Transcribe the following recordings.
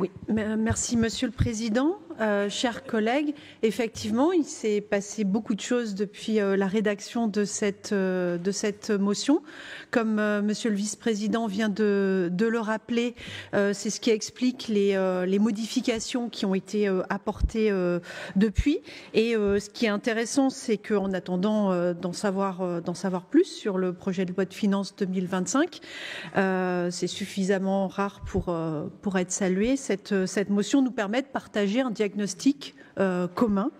Oui, merci Monsieur le Président. Chers collègues, effectivement, il s'est passé beaucoup de choses depuis la rédaction de cette motion. Comme Monsieur le Vice-président vient de le rappeler, c'est ce qui explique les modifications qui ont été apportées depuis. Et ce qui est intéressant, c'est qu'en attendant d'en savoir plus sur le projet de loi de finances 2025, c'est suffisamment rare pour être salué. Cette motion nous permet de partager un diagnostic commun,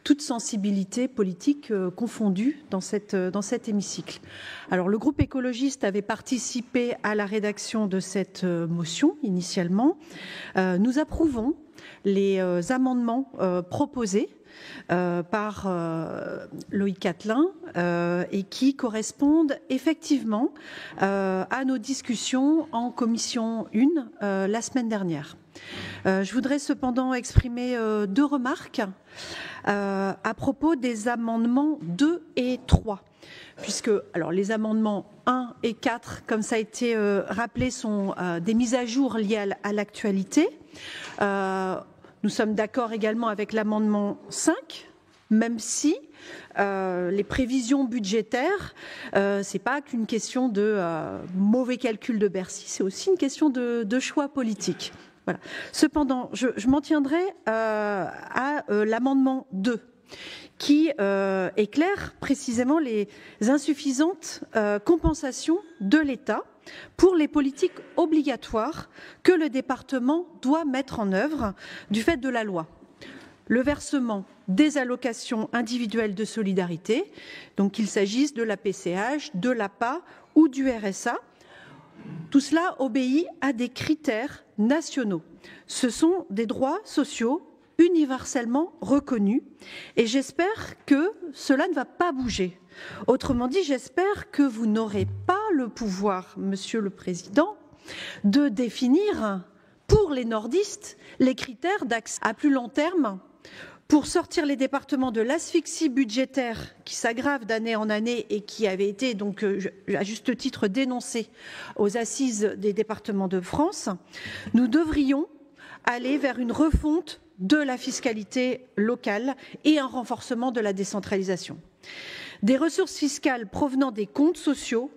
toute sensibilité politique confondue dans cet hémicycle. Alors, le groupe écologiste avait participé à la rédaction de cette motion initialement. Nous approuvons les amendements proposés par Loïc Cattelin et qui correspondent effectivement à nos discussions en commission 1 la semaine dernière. Je voudrais cependant exprimer deux remarques à propos des amendements 2 et 3. Puisque alors, les amendements 1 et 4, comme ça a été rappelé, sont des mises à jour liées à l'actualité. Nous sommes d'accord également avec l'amendement 5, même si les prévisions budgétaires, c'est pas qu'une question de mauvais calcul de Bercy, c'est aussi une question de choix politique. Voilà. Cependant, je m'en tiendrai à l'amendement 2, qui éclaire précisément les insuffisantes compensations de l'État pour les politiques obligatoires que le département doit mettre en œuvre du fait de la loi. Le versement des allocations individuelles de solidarité, donc qu'il s'agisse de la PCH, de l'APA ou du RSA, tout cela obéit à des critères nationaux. Ce sont des droits sociaux universellement reconnus et j'espère que cela ne va pas bouger. Autrement dit, j'espère que vous n'aurez pas le pouvoir, Monsieur le Président, de définir pour les nordistes les critères d'accès à plus long terme pour sortir les départements de l'asphyxie budgétaire qui s'aggrave d'année en année et qui avait été donc à juste titre dénoncée aux assises des départements de France. Nous devrions aller vers une refonte de la fiscalité locale et un renforcement de la décentralisation. Des ressources fiscales provenant des comptes sociaux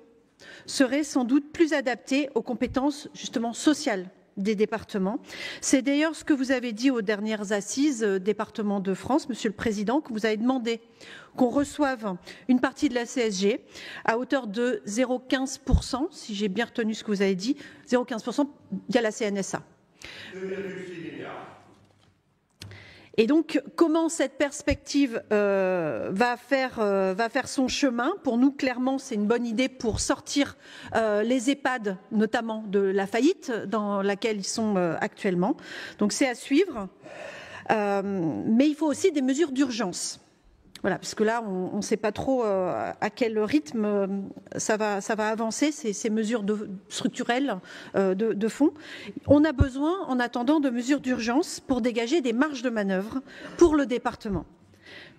seraient sans doute plus adaptées aux compétences justement sociales des départements. C'est d'ailleurs ce que vous avez dit aux dernières assises départements de France, Monsieur le Président, que vous avez demandé qu'on reçoive une partie de la CSG à hauteur de 0,15%, si j'ai bien retenu ce que vous avez dit, 0,15% via la CNSA. 2,6 milliards. Et donc, comment cette perspective va faire son chemin? Pour nous, clairement, c'est une bonne idée pour sortir les EHPAD, notamment de la faillite dans laquelle ils sont actuellement. Donc, c'est à suivre. Mais il faut aussi des mesures d'urgence. Voilà, parce que là, on ne sait pas trop à quel rythme ça va avancer, ces mesures structurelles de fond. On a besoin, en attendant, de mesures d'urgence pour dégager des marges de manœuvre pour le département.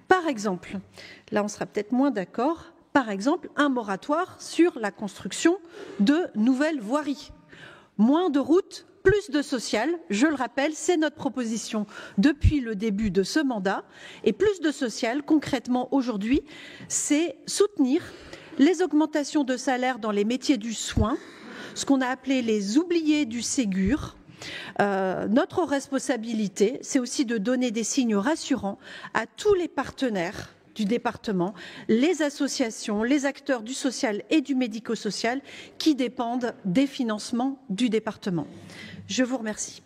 Par exemple, là on sera peut-être moins d'accord, par exemple, un moratoire sur la construction de nouvelles voiries. Moins de routes, plus de social, je le rappelle, c'est notre proposition depuis le début de ce mandat. Et plus de social, concrètement aujourd'hui, c'est soutenir les augmentations de salaire dans les métiers du soin, ce qu'on a appelé les oubliés du Ségur. Notre responsabilité, c'est aussi de donner des signes rassurants à tous les partenaires du département, les associations, les acteurs du social et du médico-social qui dépendent des financements du département. Je vous remercie.